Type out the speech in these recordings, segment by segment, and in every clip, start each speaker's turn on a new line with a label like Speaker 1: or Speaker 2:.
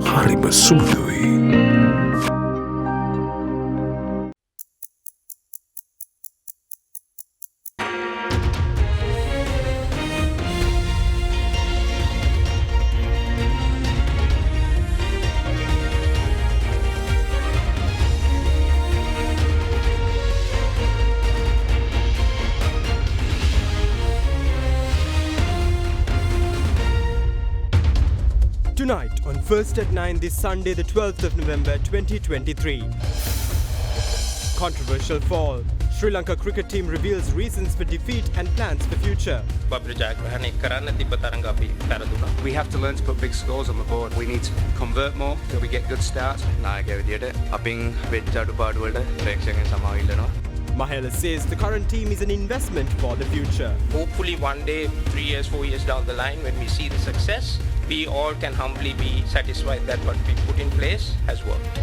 Speaker 1: හරිම සුමුදුයි.
Speaker 2: Tonight on First at 9 this Sunday the 12th of November 2023. Controversial fall. Sri Lanka cricket team reveals reasons for defeat and plans for future.
Speaker 3: We have to learn to put big scores on the board. We need to convert more till we get good starts.
Speaker 2: Mahela says the current team is an investment for the future.
Speaker 4: Hopefully one day, 3 years, 4 years down the line, when we see the success, we all can humbly be satisfied that what we put in place has worked.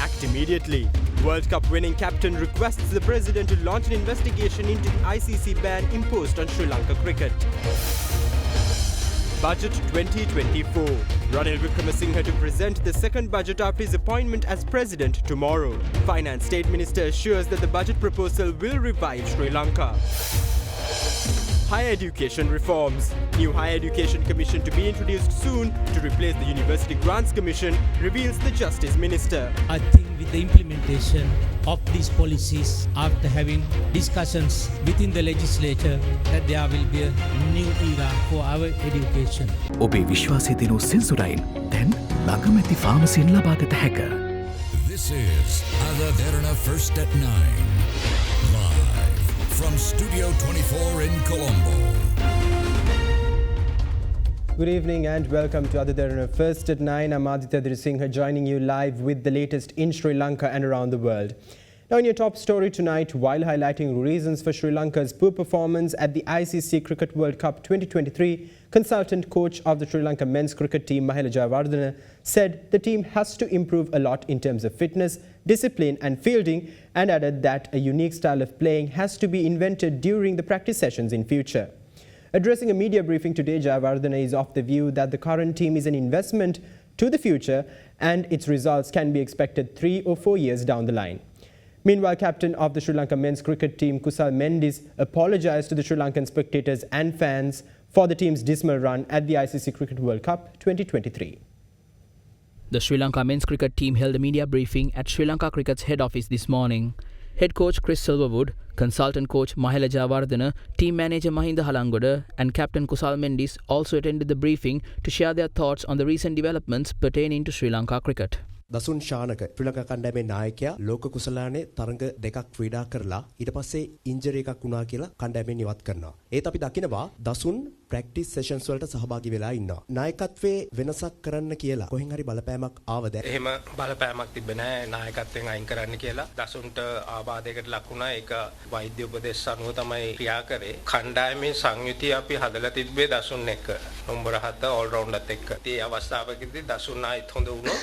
Speaker 2: Act immediately. World Cup winning captain requests the president to launch an investigation into the ICC ban imposed on Sri Lanka cricket. Budget 2024. Ranil Wickremesinghe to present the second budget after his appointment as president tomorrow. Finance State Minister assures that the budget proposal will revive Sri Lanka. Higher education reforms. New Higher Education Commission to be introduced soon to replace the University Grants Commission, reveals the Justice Minister.
Speaker 5: I think with the implementation of these policies, after having discussions within the legislature, that there will be a new era for our education.
Speaker 1: ඔබේ විශ්වාසය දෙනු සෙන්සුරයින් දැන් ළඟමැති ෆාමසින් ලබාගත හැක.
Speaker 6: This is AdaDerana First at 9. Live from Studio 24 in Colombo.
Speaker 2: Good evening and welcome to AdaDerana First at 9. I'm AdaDerana joining you live with the latest in Sri Lanka and around the world. Now in your top story tonight, while highlighting reasons for Sri Lanka's poor performance at the ICC Cricket World Cup 2023, consultant coach of the Sri Lanka men's cricket team Mahela Jayawardena said the team has to improve a lot in terms of fitness, discipline and fielding, and added that a unique style of playing has to be invented during the practice sessions in future. Addressing a media briefing today, Jayawardena is of the view that the current team is an investment to the future and its results can be expected 3 or 4 years down the line. Meanwhile, captain of the Sri Lanka men's cricket team Kusal Mendis apologised to the Sri Lankan spectators and fans for the team's dismal run at the ICC Cricket World Cup 2023.
Speaker 7: The Sri Lanka men's cricket team held a media briefing at Sri Lanka Cricket's head office this morning. Head coach Chris Silverwood, consultant coach Mahela Jayawardena, team manager Mahinda Halangoda and captain Kusal Mendis also attended the briefing to share their thoughts on the recent developments pertaining to Sri Lanka cricket.
Speaker 8: දසුන් ශානක ශ්‍රී ලංකා කණ්ඩායමේ නායකයා ලෝක කුසලානේ තරඟ දෙකක් ක්‍රීඩා කරලා ඊට පස්සේ injury එකක් වුණා කියලා කණ්ඩායමෙන් ඉවත් කරනවා. ඒත් අපි දකිනවා දසුන් ප්‍රැක්ටිස් සෙෂන්ස් වලට සහභාගී වෙලා ඉන්නවා. නායකත්වයේ වෙනසක් කරන්න කියලා කොහෙන් හරි බලපෑමක් ආවද?
Speaker 4: එහෙම බලපෑමක් තිබ්බේ නැහැ නායකත්වයෙන් අයින් කරන්න කියලා. දසුන්ට ආබාධයකට ලක් වුණා. ඒක වෛද්‍ය උපදෙස් අනුව තමයි ක්‍රියා කරේ. කණ්ඩායමේ සංයුතිය අපි හදලා තිබ්බේ දසුන් එක්ක. නම්බර 7 all rounderත් එක්ක. ඒ අවස්ථාවකදී දසුන් ආයිත් හොඳ වුණා.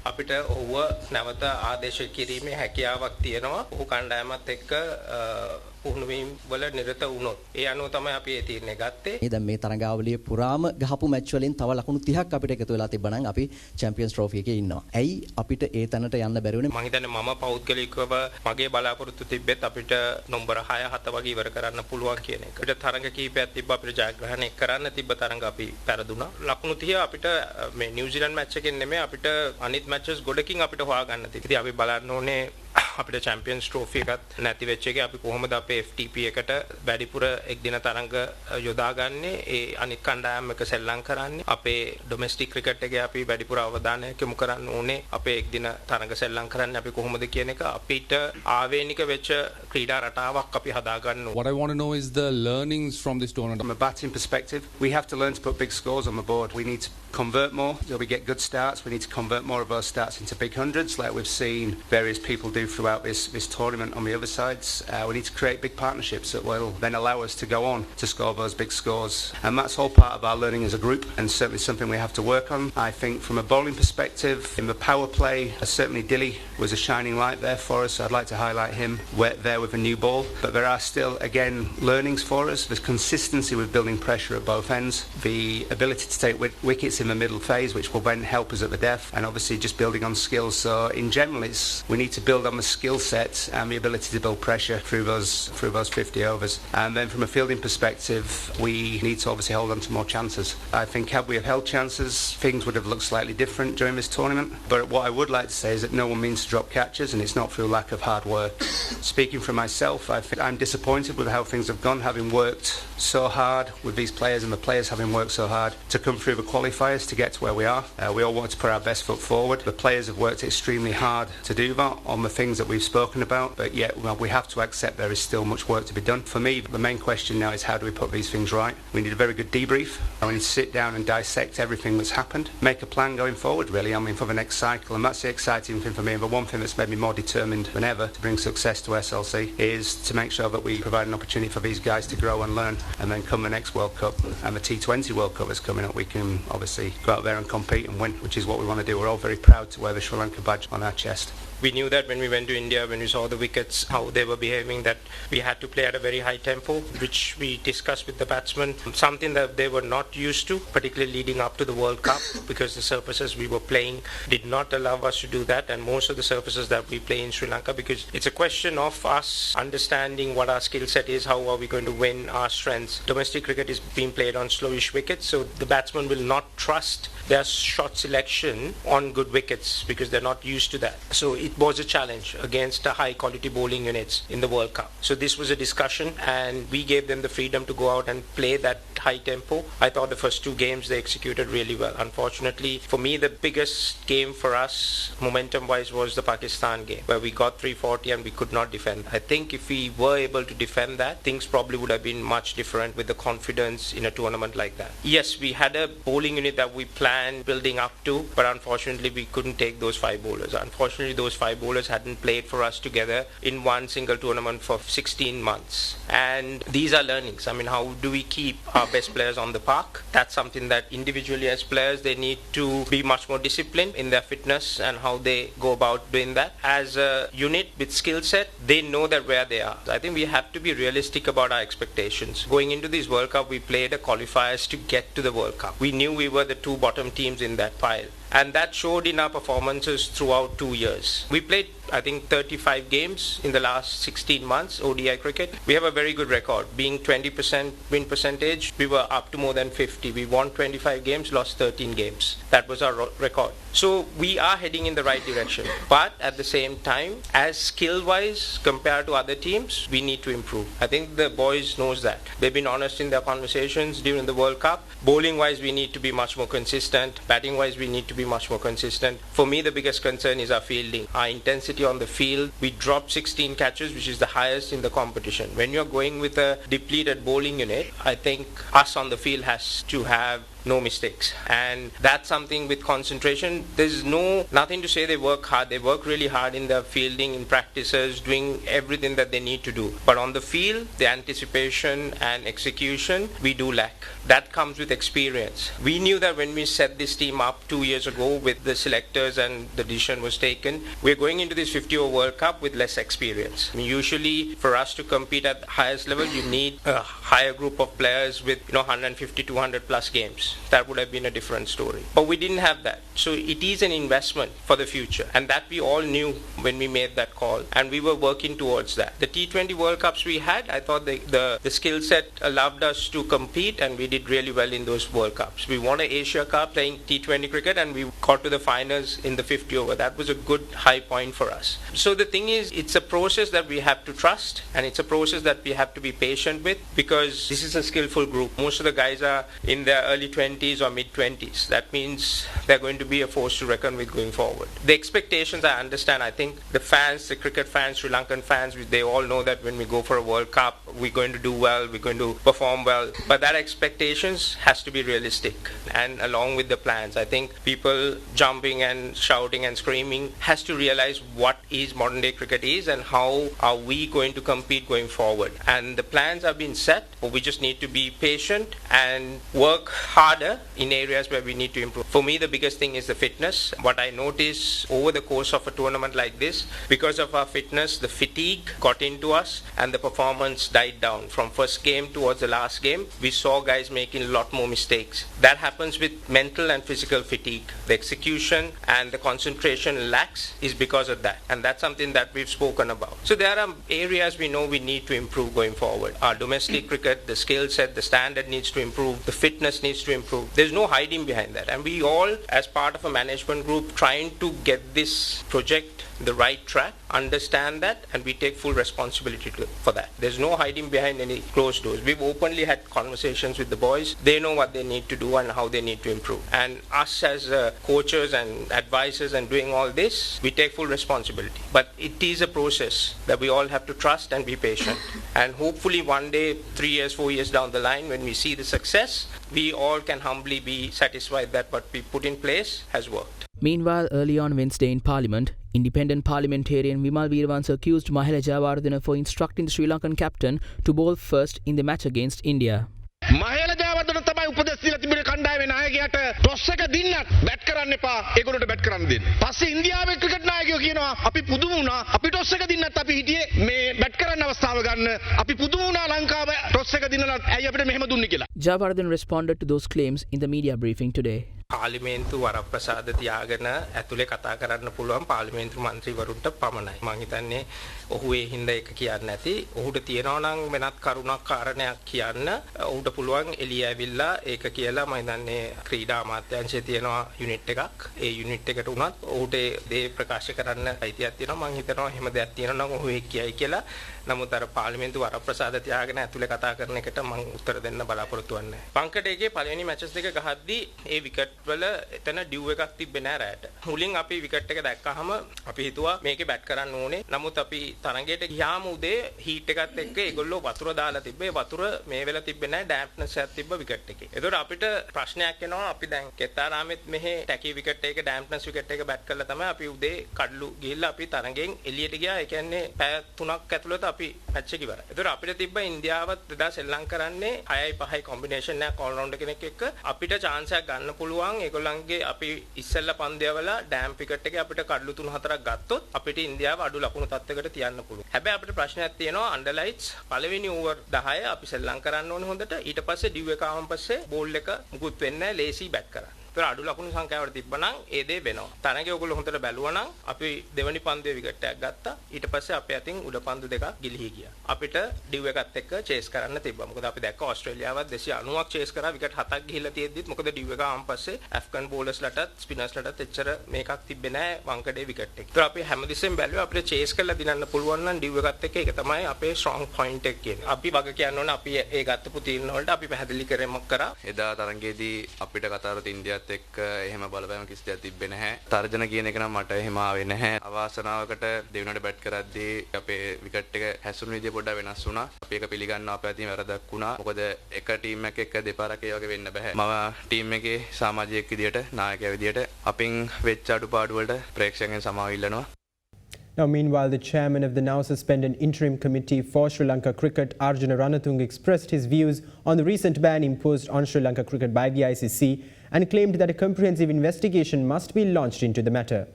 Speaker 4: අපිට ඔහුව නැවත ආදේශ කිරීමේ හැකියාවක් තියෙනවා. ඔහු කණ්ඩායමත් එක්ක පුහුණුවීම් වල නිරත වුණොත්. ඒ අනුව තමයි අපි ඒ තීරණය ගත්තේ.
Speaker 9: දැන් මේ තරඟාවලියේ පුරාම ගහපු මැච් වලින් තව ලකුණු 30ක් අපිට එකතු වෙලා තිබ්බනම් අපි චැම්පියන්ස් ට්‍රෝෆි එකේ ඉන්නවා. ඇයි අපිට ඒ තැනට යන්න බැරි වුනේ?
Speaker 4: මම හිතන්නේ මම පෞද්ගලිකව මගේ බලාපොරොත්තු තිබ්බෙත් අපිට නම්බර 6 7 වගේ ඉවර කරන්න පුළුවන් කියන එක. අපිට තරඟ කීපයක් තිබ්බ අපිට ජයග්‍රහණය කරන්න තිබ්බ තරඟ අපි පෙරදුනා. ලකුණු 30 අපිට මේ නිව්සීලන්ත මැච් එකෙන් නෙමෙයි අපිට අනිත් මැචස් ගොඩකින් අපිට හොයාගන්න තිබ්බා. ඉතින් අපි බලන්න ඕනේ අපිට චැම්පියන්ස් ට්‍රෝෆි එකත් නැති වෙච්ච එකේ අපි කොහොමද අපේ FTP එකට වැඩිපුර එක් දින තරඟ යොදාගන්නේ ඒ අනිත් කණ්ඩායම් එක සෙල්ලම් කරන්නේ අපේ ඩොමෙස්ටික් ක්‍රිකට් එකේ අපි වැඩිපුර අවධානයක් යොමු කරන්න ඕනේ අපේ එක් දින තරඟ සෙල්ලම් කරන්නේ අපි කොහොමද කියන එක අපිට ආවේනික වෙච්ච ක්‍රීඩා රටාවක් අපි හදාගන්න ඕනේ.
Speaker 10: What I want to know is the learnings from this tournament.
Speaker 3: From a batting perspective, we have to learn to put big scores on the board. We need to convert more. So we get good starts. We need to convert more of those starts into big hundreds, like we've seen various people do throughout this tournament on the other sides. We need to create big partnerships that will then allow us to go on to score those big scores. And that's all part of our learning as a group, and certainly something we have to work on. I think from a bowling perspective, in the power play, certainly Dilly was a shining light there for us. I'd like to highlight him there with a new ball. But there are still, again, learnings for us. There's consistency with building pressure at both ends. The ability to take wickets in the middle phase, which will then help us at the death, and obviously just building on skills. So in general, we need to build on the skill set and the ability to build pressure through those 50 overs. And then from a fielding perspective, we need to obviously hold on to more chances. I think had we have held chances, things would have looked slightly different during this tournament. But what I would like to say is that no one means to drop catches, and it's not through lack of hard work. Speaking for myself, I think I'm disappointed with how things have gone, having worked so hard with these players and the players having worked so hard to come through the qualifiers to get to where we are. We all want to put our best foot forward. The players have worked extremely hard to do that on the things that we've spoken about, but yet we have to accept there is still much work to be done. For me, the main question now is how do we put these things right? We need a very good debrief, and we need to sit down and dissect everything that's happened, make a plan going forward really, for the next cycle, and that's the exciting thing for me. And the one thing that's made me more determined than ever to bring success to SLC is to make sure that we provide an opportunity for these guys to grow and learn, and then come the next World Cup and the T20 World Cup that's coming up, we can obviously go out there and compete and win, which is what we want to do. We're all very proud to wear the Sri Lanka badge on our chest.
Speaker 4: We knew that when we went to India, when we saw the wickets, how they were behaving, that we had to play at a very high tempo, which we discussed with the batsmen, something that they were not used to, particularly leading up to the World Cup, because the surfaces we were playing did not allow us to do that, and most of the surfaces that we play in Sri Lanka, because it's a question of us understanding what our skill set is, how are we going to win our strengths. Domestic cricket is being played on slowish wickets, so the batsmen will not trust their shot selection on good wickets because they're not used to that. So it was a challenge against high quality bowling units in the World Cup. So this was a discussion, and we gave them the freedom to go out and play that high tempo. I thought the first two games they executed really well. Unfortunately, for me, the biggest game for us, momentum wise, was the Pakistan game, where we got 340 and we could not defend. I think if we were able to defend that, things probably would have been much different with the confidence in a tournament like that. Yes, we had a bowling unit that we planned building up to, but unfortunately we couldn't take those 5 bowlers. Unfortunately, those 5 bowlers hadn't played for us together in one single tournament for 16 months. And these are learnings. How do we keep our best players on the park? That's something that individually as players, they need to be much more disciplined in their fitness and how they go about doing that. As a unit with skill set, they know that where they are. I think we have to be realistic about our expectations. Going into this World Cup, we played the qualifiers to get to the World Cup. We knew we were the 2 bottom teams in that pile, and that showed in our performances throughout 2 years. We played, I think, 35 games in the last 16 months, ODI cricket. We have a very good record. Being 20% win percentage, we were up to more than 50. We won 25 games, lost 13 games. That was our record. So we are heading in the right direction. But at the same time, as skill-wise compared to other teams, we need to improve. I think the boys knows that. They've been honest in their conversations during the World Cup. Bowling-wise, we need to be much more consistent. Batting-wise, we need to be much more consistent. For me, the biggest concern is our fielding. Our intensity on the field, we dropped 16 catches, which is the highest in the competition. When you're going with a depleted bowling unit, I think us on the field has to have no mistakes, and that's something with concentration. There's nothing to say they work hard. They work really hard in their fielding, in practices, doing everything that they need to do. But on the field, the anticipation and execution, we do lack. That comes with experience. We knew that when we set this team up 2 years ago with the selectors and the decision was taken, we're going into this 50-over World Cup with less experience. Usually, for us to compete at the highest level, you need a higher group of players with 150, 200 plus games. That would have been a different story. But we didn't have that. So it is an investment for the future. And that we all knew when we made that call. And we were working towards that. The T20 World Cups we had, I thought the skill set allowed us to compete, and we did really well in those World Cups. We won an Asia Cup playing T20 cricket, and we got to the finals in the 50 over. That was a good high point for us. So the thing is, it's a process that we have to trust, and it's a process that we have to be patient with, because this is a skillful group. Most of the guys are in their early 20s or mid-20s. That means they're going to be a force to reckon with going forward. The expectations, I understand. I think the fans, the cricket fans, Sri Lankan fans, they all know that when we go for a World Cup, we're going to do well, we're going to perform well. But that expectations has to be realistic. And along with the plans, I think people jumping and shouting and screaming has to realize what is modern day cricket is and how are we going to compete going forward. And the plans have been set, but we just need to be patient and work harder in areas where we need to improve. For me, the biggest thing is the fitness. What I notice over the course of a tournament like this, because of our fitness, the fatigue got into us and the performance died slide down. From first game towards the last game, we saw guys making a lot more mistakes. That happens with mental and physical fatigue. The execution and the concentration lacks is because of that. And that's something that we've spoken about. So there are areas we know we need to improve going forward. Our domestic cricket, the skill set, the standard needs to improve, the fitness needs to improve. There's no hiding behind that. And we all, as part of a management group, trying to get this project the right track, understand that, and we take full responsibility for that. There's no hiding behind any closed doors. We've openly had conversations with the boys. They know what they need to do and how they need to improve. And us as coaches and advisors and doing all this, we take full responsibility. But it is a process that we all have to trust and be patient. And hopefully one day, 3 years, 4 years down the line, when we see the success, we all can humbly be satisfied that what we put in place has worked.
Speaker 7: Meanwhile, early on Wednesday in Parliament, independent parliamentarian Vimal Weerawansa accused Mahela Jayawardena for instructing the Sri Lankan captain to bowl first in the match against India.
Speaker 11: Mahela Jayawardena තමයි උපදෙස් දීලා තිබුණේ කණ්ඩායමේ නායකයාට toss එක දින්නත් bat කරන්න එපා ඒගොල්ලන්ට bat කරන්න දෙන්න. පස්සේ ඉන්දියාවේ ක්‍රිකට් නායකයෝ කියනවා අපි පුදුම වුණා අපි ටොස් එක දින්නත් අපි හිටියේ මේ බැට් කරන්න අවස්ථාව ගන්න අපි පුදුම වුණා ලංකාව ටොස් එක දින්නලා ඇයි අපිට මෙහෙම දුන්නේ කියලා.
Speaker 7: Jayawardena responded to those claims in the media briefing today.
Speaker 4: පාර්ලිමේන්තු වරප්‍රසාද තියාගෙන ඇතුලේ කතා කරන්න පුළුවන් පාර්ලිමේන්තු මන්ත්‍රීවරුන්ට පමණයි. මම හිතන්නේ ඔහු ඒ හින්දා එක කියන්නේ නැති. ඔහුට තියනවා නම් වෙනත් කරුණක් කාරණයක් කියන්න. ඔහුට පුළුවන් එළිය ඇවිල්ලා ඒක කියලා මම හිතන්නේ ක්‍රීඩා අමාත්‍යාංශයේ තියෙනවා යුනිට් එකක්. ඒ යුනිට් එකට උනත් ඔහුට දේ ප්‍රකාශ කරන්න අයිතියක් තියෙනවා. මම හිතනවා එහෙම දෙයක් තියෙනවා නම් ඔහු ඒක කියයි කියලා. නමුත් අර පාර්ලිමේන්තු වරප්‍රසාද තියාගෙන ඇතුලේ කතා කරන එකට මම උත්තර දෙන්න බලාපොරොත්තු වෙන්නේ නැහැ. පංකඩ එකේ පළවෙනි මැචස් දෙක ගහද්දී ඒ විකට් වල එතන ඩිව් එකක් තිබ්බේ නෑ රැට. මුලින් අපි විකට් එක දැක්කහම අපි හිතුවා මේකේ බැට් කරන්න ඕනේ. නමුත් අපි තරඟයට ගියාම උදේ හීට් එකත් එක්ක ඒගොල්ලෝ වතුර දාලා තිබ්බේ. වතුර මේ වෙලා තිබ්බේ නෑ ඩැම්ප්නස් එකක් තිබ්බ විකට් එකේ. ඒතකොට අපිට ප්‍රශ්නයක් එනවා අපි දැන් කෙත්තාරාමෙත් මෙහෙ ටැකි විකට් එක ඩැම්ප්නස් විකට් එක බැට් කරලා තමයි අපි උදේ කඩලු ගිහිල්ලා අපි තරඟෙන් එළියට ගියා. ඒ කියන්නේ පැය 3ක් ඇතුළත අපි මැච් එක ඉවරයි. ඒතකොට අපිට තිබ්බ ඉන්දියාවත් එදා ශ්‍රී ලංකාව කරන්නේ 6යි 5යි කොම්බිනේෂන් එකක් ඕල් රවුන්ඩර් කෙනෙක් එක්ක අපිට chance එකක් ගන්න පුළුවන්. ඒගොල්ලන්ගේ අපි ඉස්සෙල්ලා පන්දියවල ඩෑම් විකට් එකේ අපිට කඩලු 3-4ක් ගත්තොත් අපිට ඉන්දියාව අඩු ලකුණු තත්ත්වයකට තියන්න පුළුවන්. හැබැයි අපිට ප්‍රශ්නයක් තියෙනවා අන්ඩර්ලයිට්ස් පළවෙනි ඕවර් 10 අපි ශ්‍රී ලංකාව කරන්න ඕනේ හොඳට. ඊට පස්සේ ඩිව් එක ආවම පස්සේ බෝල් එක මුකුත් වෙන්නේ නැහැ ලේසි බැට් කරන්න. ඒතර අඩු ලකුණු සංඛ්‍යාවට තිබ්බනම් ඒ දේ වෙනවා. තරඟේ ඔයගොල්ලෝ හොඳට බැලුවා නම් අපි දෙවනි පන්දුවේ විකට් එකක් ගත්තා. ඊට පස්සේ අපේ අතින් උඩ පන්දු දෙකක් ගිලිහි ගියා. අපිට ඩිව් එකත් එක්ක චේස් කරන්න තිබ්බා. මොකද අපි දැක්ක ඕස්ට්‍රේලියාවත් 290ක් චේස් කරා විකට් 7ක් ගිහිල්ලා තියෙද්දිත් මොකද ඩිව් එක ආවම පස්සේ ඇෆ්ගන් බෝලර්ස්ලටත් ස්පිනර්ස්ලටත් එච්චර මේකක් තිබ්බේ නැහැ වංකඩේ විකට් එක. ඒතර අපි හැමදෙස්සෙම බැලුවා අපිට චේස් කරලා දිනන්න පුළුවන් නම් ඩිව් එකත් එක්ක ඒක තමයි අපේ ස්ට්‍රොං පොයින්ට් එක කියන්නේ. අපි වග කියන්න ඕනේ අපි ඒ ගත්තපු තීරණ වලට අපි පැහැදිලි කරෙමක් කරා.
Speaker 12: එදා තරඟයේදී අපිට කතා කරලා ඉන්දියාවත් එක්ක එහෙම බලපෑම කිසි දෙයක් තිබ්බේ නැහැ. තර්ජන කියන එක නම් මට එහෙම ආවේ නැහැ. අවාසනාවකට දෙවෙනිවට බැට් කරද්දී අපේ විකට් එක හැසුණු විදිය පොඩ්ඩක් වෙනස් වුණා. අපි ඒක පිළිගන්නවා අපේ අතින් වැරදක් වුණා. මොකද එක ටීම් එකක් එක්ක දෙපාරක් ඒ වගේ වෙන්න බෑ. මම ටීම් එකේ සමාජිකයෙක් විදියට නායකයෙක් විදියට අපින් වෙච්ච අඩුපාඩු වලට ප්‍රේක්ෂකයන් සමාව ඉල්ලනවා.
Speaker 2: Now, meanwhile, the chairman of the now suspended interim committee for Sri Lanka cricket, Arjuna Ranatunga, expressed his views on the recent ban imposed on Sri Lanka cricket by the ICC and claimed that a comprehensive investigation must be launched into the matter.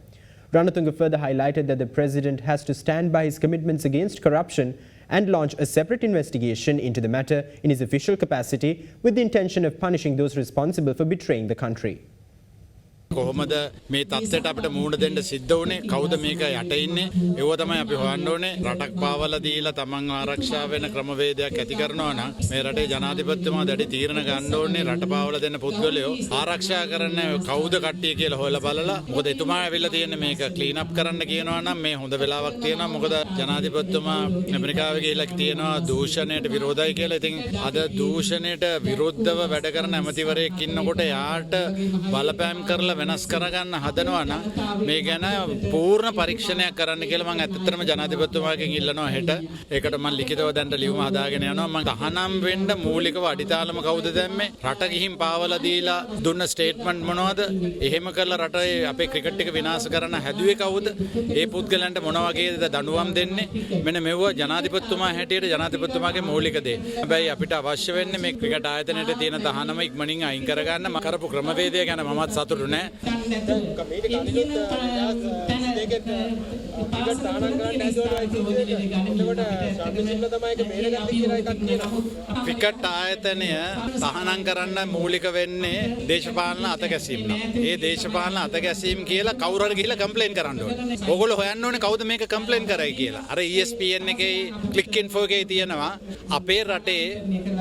Speaker 2: Ranatunga further highlighted that the president has to stand by his commitments against corruption and launch a separate investigation into the matter in his official capacity with the intention of punishing those responsible for betraying the country.
Speaker 13: කොහොමද මේ තත්ත්වයට අපිට මූණ දෙන්න සිද්ධ වුනේ කවුද මේක යට ඉන්නේ ඒව තමයි අපි හොයන්න ඕනේ රටක් පාවලා දීලා තමන් ආරක්ෂා වෙන ක්‍රමවේදයක් ඇති කරනවා නම් මේ රටේ ජනාධිපතිතුමා දැඩි තීරණ ගන්න ඕනේ රට පාවලා දෙන්න පුද්ගලයෝ ආරක්ෂා කරන්න කවුද කට්ටිය කියලා හොයලා බලලා මොකද එතුමා ඇවිල්ලා තියෙන්නේ මේක ක්ලීන් අප් කරන්න කියනවා නම් මේ හොඳ වෙලාවක් තියෙනවා මොකද ජනාධිපතිතුමා ඇමරිකාවේ ගිහිල්ලා තියෙනවා දූෂණයට විරෝධයි කියලා ඉතින් අද දූෂණයට විරුද්ධව වැඩ කරන ඇමතිවරයෙක් ඉන්නකොට යාට බලපෑම් කරලා වෙනස් කරගන්න හදනවා නම් මේ ගැන පූර්ණ පරීක්ෂණයක් කරන්න කියලා මම ඇත්තටම ජනාධිපතිතුමාගෙන් ඉල්ලනවා හෙට. ඒකට මම ලිඛිතව දැන් ලියුම හදාගෙන යනවා. මම තහනම් වෙන්න මූලිකව අඩිතාලම කවුද දැම්මේ? රට ගිහින් පාවලා දීලා දුන්න ස්ටේට්මන්ට් මොනවද? එහෙම කරලා රටේ අපේ ක්‍රිකට් එක විනාශ කරන්න හැදුවේ කවුද? ඒ පුද්ගලයන්ට මොන වගේද දඬුවම් දෙන්නේ? මෙන්න මෙව ජනාධිපතිතුමා හැටියට ජනාධිපතිතුමාගේ මූලික දේ. හැබැයි අපිට අවශ්‍ය වෙන්නේ මේ ක්‍රිකට් ආයතනයේ තියෙන තහනම ඉක්මනින් අයින් කරගන්න. මම කරපු ක්‍රමවේදය ගැන මමත් සතුටු නෑ.
Speaker 4: ක්‍රිකට් තානම් කරන්න හැදුවලු එතකොට ශාන්තිසිල්ල තමයි ඒක බේරගත්තේ කියලා එකක් කියනවා.
Speaker 13: ක්‍රිකට් ආයතනය තහනම් කරන්න මූලික වෙන්නේ දේශපාලන අතගැසීම් නම්. ඒ දේශපාලන අතගැසීම් කියලා කවුරු හරි ගිහිල්ලා කම්ප්ලේන් කරන්න ඕනේ. ඕගොල්ලෝ හොයන්න ඕනේ කවුද මේක කම්ප්ලේන් කරයි කියලා. අර ESPN එකේ ක්ලික් ඉන්ෆෝ එකේ තියෙනවා අපේ රටේ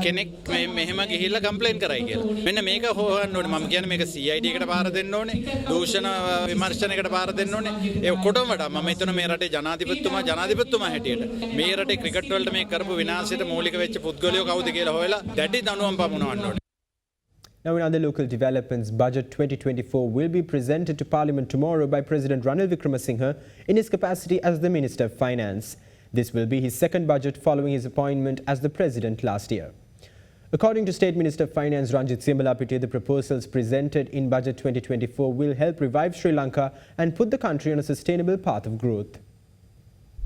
Speaker 13: කෙනෙක් මෙහෙම ගිහිල්ලා කම්ප්ලේන් කරයි කියලා. මෙන්න මේක හොයන්න ඕනේ. මම කියන්නේ මේක CID එකට බාර දෙන්න ඕනේ. දූෂණ විමර්ශනයකට බාර දෙන්න ඕනේ. ඒ ඔක්කොටම වඩා මම හිතනවා මේ රටේ ජනාධිපතිතුමා හැටියට මේ රටේ ක්‍රිකට් වලට මේ කරපු විනාශයට මූලික වෙච්ච පුද්ගලයෝ කවුද කියලා හොයලා දැඩි දඬුවම් පමුණවන්න ඕනේ.
Speaker 2: Now, in other local developments, Budget 2024 will be presented to Parliament tomorrow by President Ranil Wickremesinghe in his capacity as the Minister of Finance. This will be his second budget following his appointment as the President last year. According to State Minister of Finance Ranjit Siamalapitte, the proposals presented in Budget 2024 will help revive Sri Lanka and put the country on a sustainable path of growth.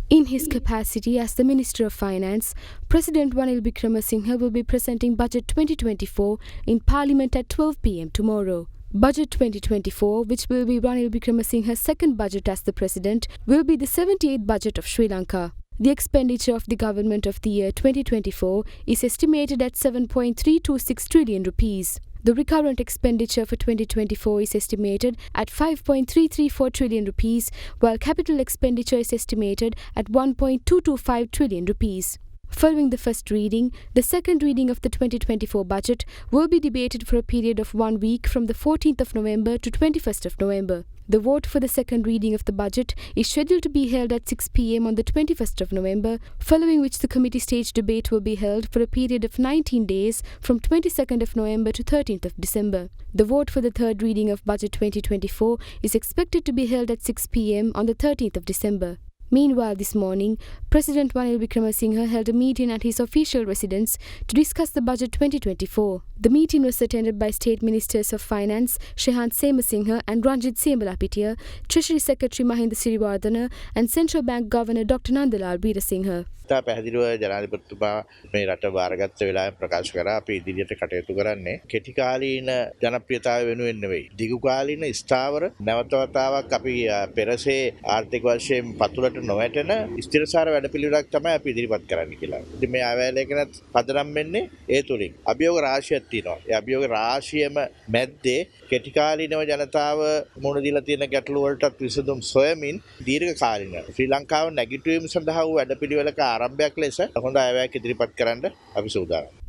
Speaker 14: In his capacity as the Minister of Finance, President Ranil Wickremesinghe will be presenting Budget 2024 in Parliament at 12 p.m. tomorrow. Budget 2024, which will be Ranil Wickremesinghe's second budget as the President, will be the 78th budget of Sri Lanka. The expenditure of the government of the year 2024 is estimated at 7.326 trillion rupees. The recurrent expenditure for 2024 is estimated at 5.334 trillion rupees, while capital expenditure is estimated at 1.225 trillion rupees. Following the first reading, the second reading of the 2024 budget will be debated for a period of 1 week from the 14th of November to 21st of November. The vote for the second reading of the budget is scheduled to be held at 6 p.m. on the 21st of November, following which the committee stage debate will be held for a period of 19 days from 22nd of November to 13th of December. The vote for the third reading of Budget 2024 is expected to be held at 6 p.m. on the 13th of December. Meanwhile, this morning, President Ranil Wickremesinghe held a meeting at his official residence to discuss the Budget 2024. The meeting was attended by State Ministers of Finance Shehant Semasinghe and Ranjit Siamalapitte, Treasury Secretary Mahinda Siriwardana and Central Bank Governor Dr. Nandalal Veerasinghe.
Speaker 15: පැහැදිලිව ජනාධිපතිතුමා මේ රට බාරගත්ත වෙලාවෙන් ප්‍රකාශ කරා අපි ඉදිරියට කටයුතු කරන්නේ කෙටි කාලීන ජනප්‍රියතාවය වෙනුවෙන් නෙවෙයි දීර්ඝ කාලීන ස්ථාවර නැවත වතාවක් අපි පෙරසේ ආර්ථික වශයෙන් පතුලට නොවැටෙන ස්ථිරසාර වැඩපිළිවෙලක් තමයි අපි ඉදිරිපත් කරන්න කියලා. ඉතින් මේ ආයවැලේකනත් පදනම් වෙන්නේ ඒ තුලින්. අභියෝග රාශියක් තියෙනවා. ඒ අභියෝග රාශියම මැද්දේ කෙටි කාලීනව ජනතාව මුහුණ දීලා තියෙන ගැටලු වලටත් විසඳුම් සොයමින් දීර්ඝ කාලීන ශ්‍රී ලංකාව නැගිටීම සඳහා වූ වැඩපිළිවෙලක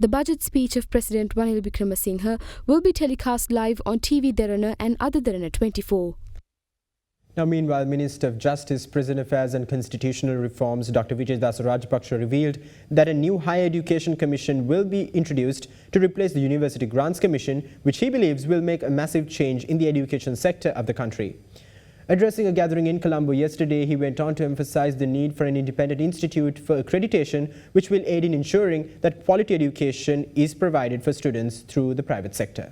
Speaker 14: The budget speech of President Ranil Wickremesinghe will be telecast live on TV Derana and AdaDerana 24.
Speaker 2: Now, meanwhile, Minister of Justice, Prison Affairs and Constitutional Reforms, Dr. Vijayadasa Rajapaksa revealed that a new Higher Education Commission will be introduced to replace the University Grants Commission, which he believes will make a massive change in the education sector of the country. Addressing a gathering in Colombo yesterday, he went on to emphasize the need for an independent institute for accreditation, which will aid in ensuring that quality education is provided for students through the private sector.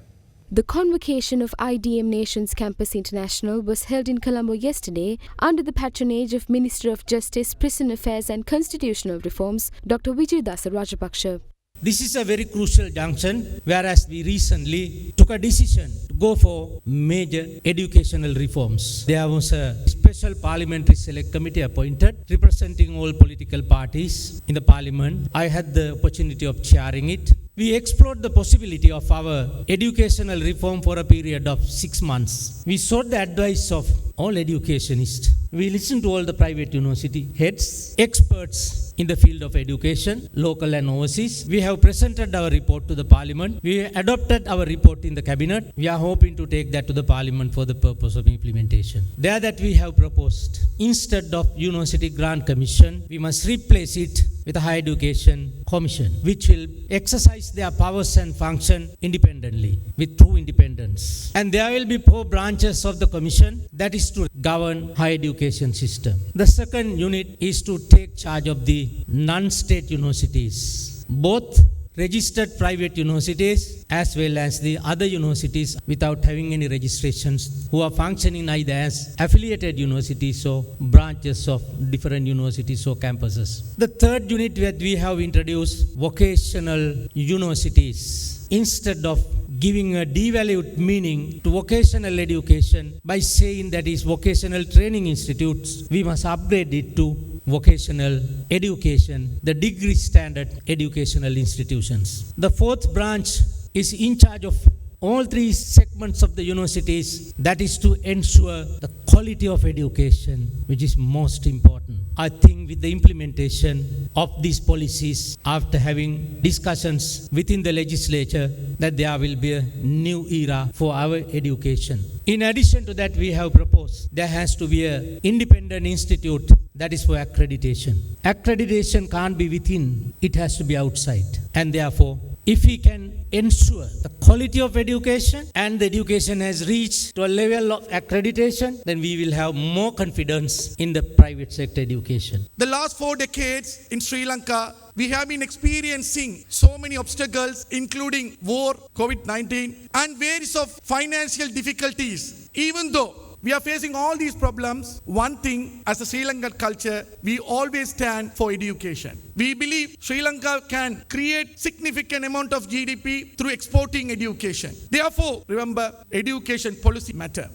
Speaker 14: The convocation of IDM Nations Campus International was held in Colombo yesterday under the patronage of Minister of Justice, Prison Affairs and Constitutional Reforms, Dr. Vijayadasa Rajapaksa.
Speaker 5: This is a very crucial junction, whereas we recently took a decision to go for major educational reforms. There was a special parliamentary select committee appointed representing all political parties in the parliament. I had the opportunity of chairing it. We explored the possibility of our educational reform for a period of 6 months. We sought the advice of all educationists. We listened to all the private university heads, experts in the field of education, local and overseas. We have presented our report to the parliament. We adopted our report in the cabinet. We are hoping to take that to the parliament for the purpose of implementation. There that we have proposed, instead of University Grant Commission, we must replace it with a Higher Education Commission, which will exercise their powers and function independently, with true independence. And there will be 4 branches of the commission, that is to govern higher education system. The second unit is to take charge of the non-state universities, both registered private universities as well as the other universities without having any registrations, who are functioning either as affiliated universities or branches of different universities or campuses. The third unit that we have introduced, vocational universities. Instead of giving a devalued meaning to vocational education by saying that is vocational training institutes. We must upgrade it to vocational education, the degree standard educational institutions. The fourth branch is in charge of all three segments of the universities, that is to ensure the quality of education, which is most important. I think with the implementation of these policies, after having discussions within the legislature, that there will be a new era for our education. In addition to that, we have proposed there has to be an independent institute that is for accreditation. Accreditation can't be within, it has to be outside. And therefore, if we can ensure the quality of education and the education has reached to a level of accreditation, then we will have more confidence in the private sector education.
Speaker 16: The last 4 decades in Sri Lanka, we have been experiencing so many obstacles, including war, COVID-19, and various of financial difficulties. Even though we are facing all these problems, one thing as a Sri Lankan culture, we always stand for education. We believe Sri Lanka can create significant amount of GDP through exporting education. Therefore, remember, education policy matter.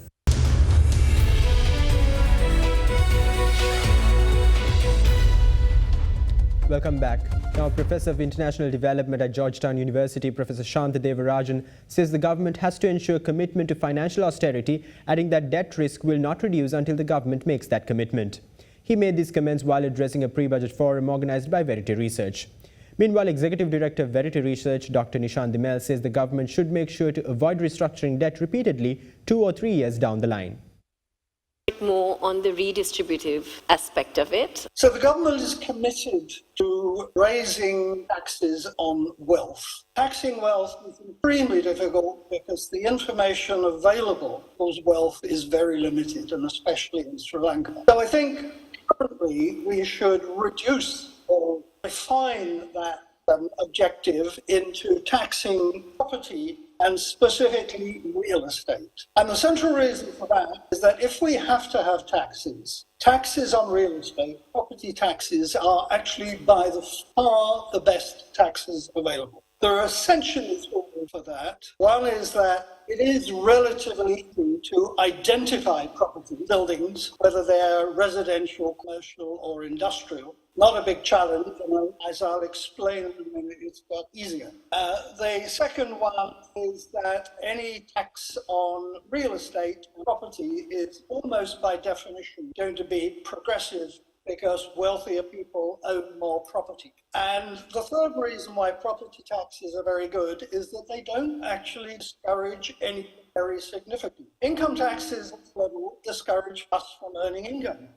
Speaker 2: Welcome back. Now, Professor of International Development at Georgetown University, Professor Shantha Devarajan, says the government has to ensure commitment to financial austerity, adding that debt risk will not reduce until the government makes that commitment. He made these comments while addressing a pre-budget forum organized by Verity Research. Meanwhile, Executive Director of Verity Research, Dr. Nishan Dimel, says the government should make sure to avoid restructuring debt repeatedly 2 or 3 years down the line.
Speaker 17: More on the redistributive aspect of it.
Speaker 18: So the government is committed to raising taxes on wealth. Taxing wealth is extremely difficult because the information available for wealth is very limited, and especially in Sri Lanka. So I think currently we should reduce or refine that objective into taxing property and specifically real estate. And the central reason for that is that if we have to have taxes, taxes on real estate, property taxes are actually by far the best taxes available. There are essential reasons for that. One is that it is relatively easy to identify property buildings, whether they're residential, commercial, or industrial. Not a big challenge, and as I'll explain in a minute, it's got easier. The second one is that any tax on real estate property is almost by definition going to be progressive because wealthier people own more property. And the third reason why property taxes are very good is that they don't actually discourage anything very significant. Income taxes discourage us from earning income.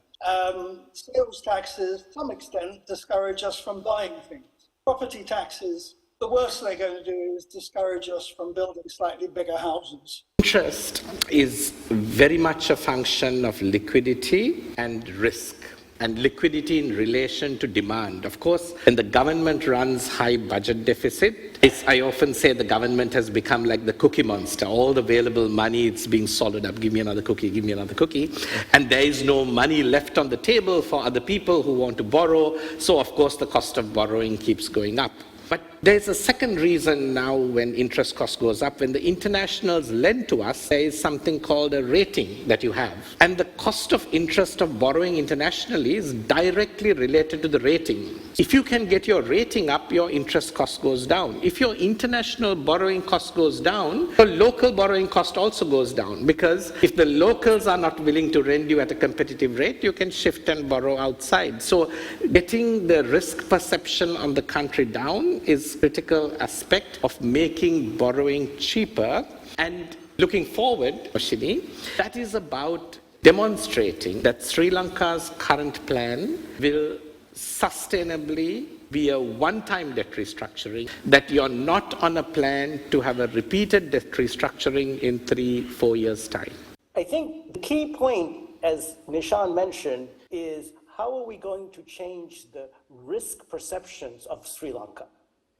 Speaker 18: Sales taxes, to some extent, discourage us from buying things. Property taxes, the worst they're going to do is discourage us from building slightly bigger houses.
Speaker 19: Interest is very much a function of liquidity and risk, and liquidity in relation to demand. Of course, when the government runs high budget deficit, I often say the government has become like the cookie monster. All the available money, it's being swallowed up. Give me another cookie, give me another cookie. And there is no money left on the table for other people who want to borrow. So of course, the cost of borrowing keeps going up. But there's a second reason now when interest cost goes up. When the internationals lend to us, there is something called a rating that you have. And the cost of interest of borrowing internationally is directly related to the rating. If you can get your rating up, your interest cost goes down. If your international borrowing cost goes down, your local borrowing cost also goes down. Because if the locals are not willing to lend you at a competitive rate, you can shift and borrow outside. So getting the risk perception on the country down is critical aspect of making borrowing cheaper. And looking forward, Oshini, that is about demonstrating that Sri Lanka's current plan will sustainably be a one-time debt restructuring, that you're not on a plan to have a repeated debt restructuring in 3-4 years' time.
Speaker 20: I think the key point, as Nishan mentioned, is how are we going to change the risk perceptions of Sri Lanka?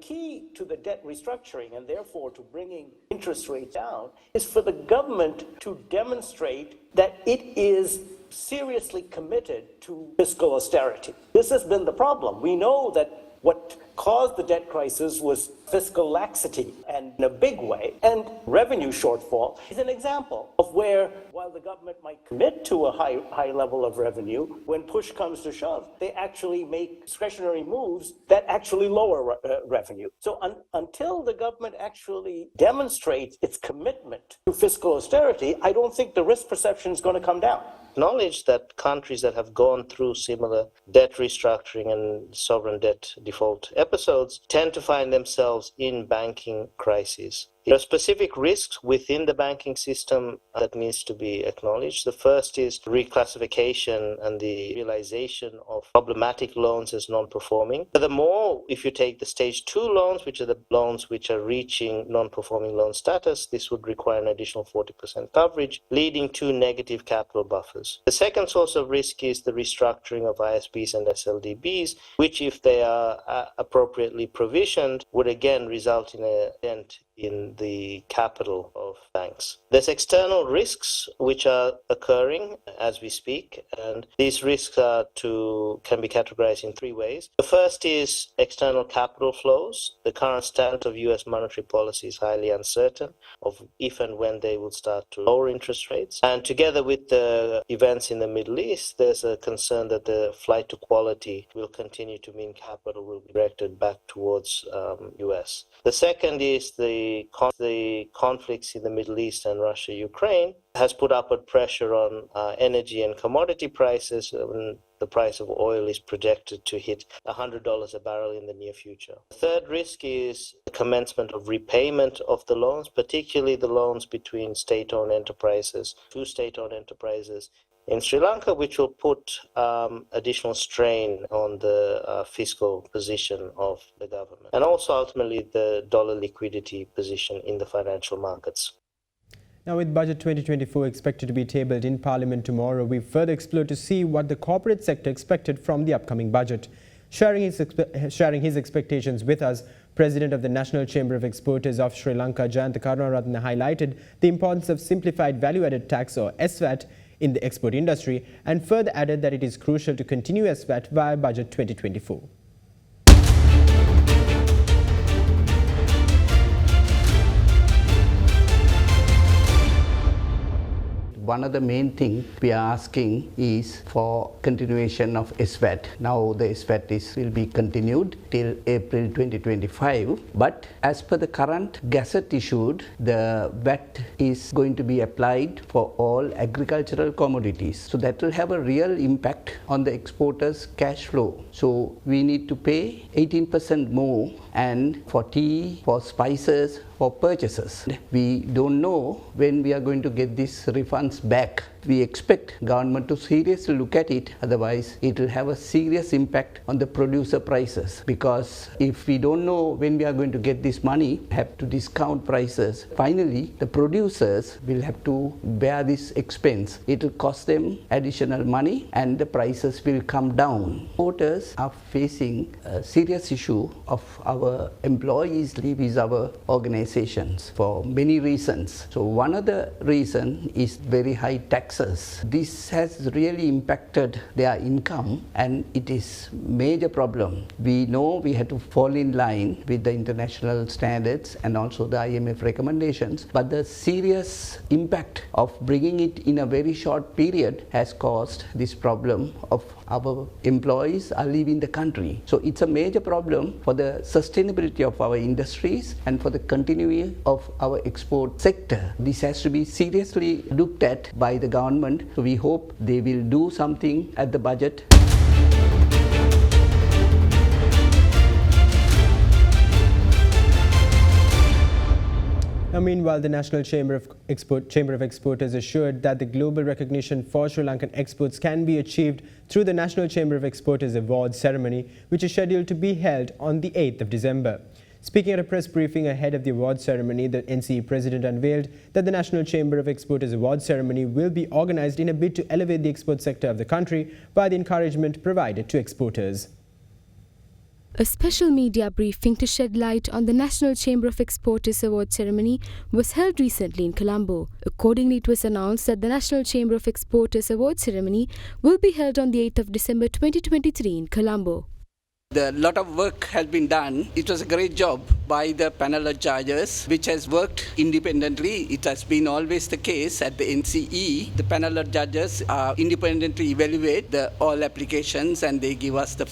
Speaker 20: Key to the debt restructuring and therefore to bringing interest rates down is for the government to demonstrate that it is seriously committed to fiscal austerity. This has been the problem. We know that what caused the debt crisis was fiscal laxity, and in a big way, and revenue shortfall is an example of where, while the government might commit to a high level of revenue, when push comes to shove, they actually make discretionary moves that actually lower revenue. So until the government actually demonstrates its commitment to fiscal austerity, I don't think the risk perception is going to come down.
Speaker 21: Acknowledge that countries that have gone through similar debt restructuring and sovereign debt default episodes tend to find themselves in banking crises. There are specific risks within the banking system that needs to be acknowledged. The first is reclassification and the realization of problematic loans as non-performing. Furthermore, if you take the stage 2 loans, which are the loans which are reaching non-performing loan status, this would require an additional 40% coverage, leading to negative capital buffers. The second source of risk is the restructuring of ISBs and SLDBs, which, if they are appropriately provisioned, would again result in a dent in the capital of banks. There's external risks which are occurring as we speak, and these risks can be categorized in 3 ways. The first is external capital flows. The current stance of US monetary policy is highly uncertain of if and when they will start to lower interest rates. And together with the events in the Middle East, there's a concern that the flight to quality will continue to mean capital will be directed back towards US. The second is the conflicts in the Middle East and Russia-Ukraine has put upward pressure on energy and commodity prices. The price of oil is projected to hit $100 a barrel in the near future. The third risk is the commencement of repayment of the loans, particularly the loans between state-owned enterprises, two state-owned enterprises in Sri Lanka, which will put additional strain on the fiscal position of the government, and also ultimately the dollar liquidity position in the financial markets.
Speaker 2: Now, with Budget 2024 expected to be tabled in Parliament tomorrow, we further explore to see what the corporate sector expected from the upcoming budget. Sharing his expectations with us, President of the National Chamber of Exporters of Sri Lanka, Jayantha Karunaratne, highlighted the importance of simplified value-added tax or SVAT in the export industry and further added that it is crucial to continue SVAT via Budget 2024.
Speaker 22: One of the main things we are asking is for continuation of SVAT. Now the SVAT will be continued till April 2025, but as per the current gazette issued, the VAT is going to be applied for all agricultural commodities. So that will have a real impact on the exporters' cash flow. So we need to pay 18% more, and for tea, for spices, for purchases. We don't know when we are going to get these refunds back. We expect government to seriously look at it, otherwise it will have a serious impact on the producer prices, because if we don't know when we are going to get this money, have to discount prices. Finally, the producers will have to bear this expense. It will cost them additional money and the prices will come down. Exporters are facing a serious issue of our employees leaving our organizations for many reasons. So one of the reasons is very high taxes. This has really impacted their income and it is major problem. We know we had to fall in line with the international standards and also the IMF recommendations, but the serious impact of bringing it in a very short period has caused this problem of our employees are leaving the country. So it's a major problem for the sustainability of our industries and for the continuity of our export sector. This has to be seriously looked at by the government. So we hope they will do something at the budget.
Speaker 2: Now, meanwhile, the National Chamber of Exporters assured that the global recognition for Sri Lankan exports can be achieved through the National Chamber of Exporters Awards ceremony, which is scheduled to be held on the 8th of December. Speaking at a press briefing ahead of the award ceremony, the NCE president unveiled that the National Chamber of Exporters Award ceremony will be organized in a bid to elevate the export sector of the country by the encouragement provided to exporters.
Speaker 14: A special media briefing to shed light on the National Chamber of Exporters Award ceremony was held recently in Colombo. Accordingly, it was announced that the National Chamber of Exporters Award ceremony will be held on the 8th of December 2023 in Colombo.
Speaker 22: The lot of work has been done. It was a great job by the panel of judges, which has worked independently. It has been always the case at the NCE. The panel of judges independently evaluate all applications and they give us the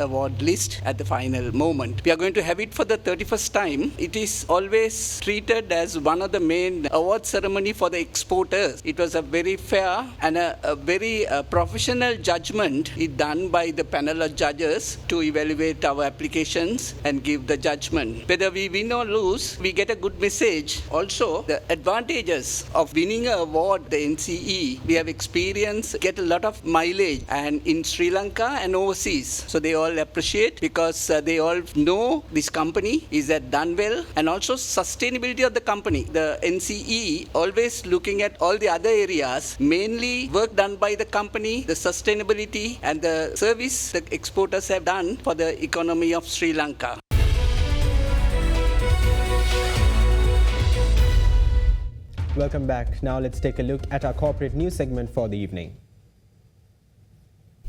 Speaker 22: award list at the final moment. We are going to have it for the 31st time. It is always treated as one of the main award ceremony for the exporters. It was a very fair and a very professional judgment done by the panel of judges to evaluate our applications and give the judgment. Whether we win or lose, we get a good message. Also, the advantages of winning an award, the NCE, we have experienced, get a lot of mileage and in Sri Lanka and overseas. So they all appreciate because they all know this company is done well and also sustainability of the company. The NCE always looking at all the other areas, mainly work done by the company, the sustainability and the service the exporters have done for the economy of Sri Lanka.
Speaker 2: Welcome back. Now let's take a look at our corporate news segment for the evening.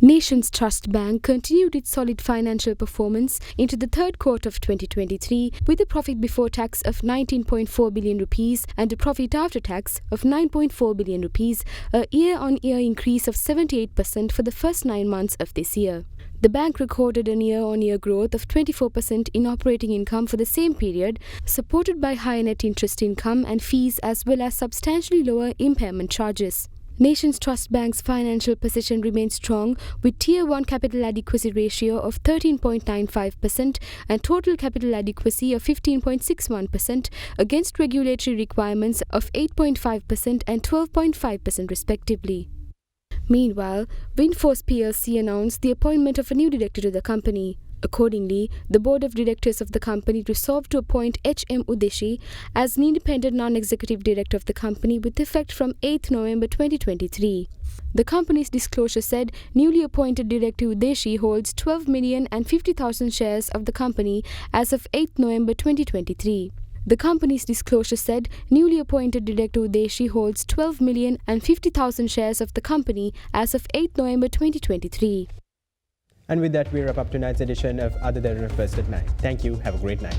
Speaker 14: Nations Trust Bank continued its solid financial performance into the third quarter of 2023 with a profit before tax of 19.4 billion rupees and a profit after tax of 9.4 billion rupees, a year-on-year increase of 78% for the first 9 months of this year. The bank recorded a year-on-year growth of 24% in operating income for the same period, supported by higher net interest income and fees as well as substantially lower impairment charges. Nations Trust Bank's financial position remains strong with Tier 1 capital adequacy ratio of 13.95% and total capital adequacy of 15.61% against regulatory requirements of 8.5% and 12.5% respectively. Meanwhile, Windforce plc announced the appointment of a new director to the company. Accordingly, the board of directors of the company resolved to appoint H.M. Udeshi as an independent non-executive director of the company with effect from 8th November 2023. The company's disclosure said newly appointed director Udeshi holds 12,050,000 shares of the company as of 8th November 2023. The company's disclosure said newly appointed director Udeshi holds 12,050,000 shares of the company as of 8th November 2023.
Speaker 2: And with that, we wrap up tonight's edition of AdaDerana First at 9. Thank you. Have a great night.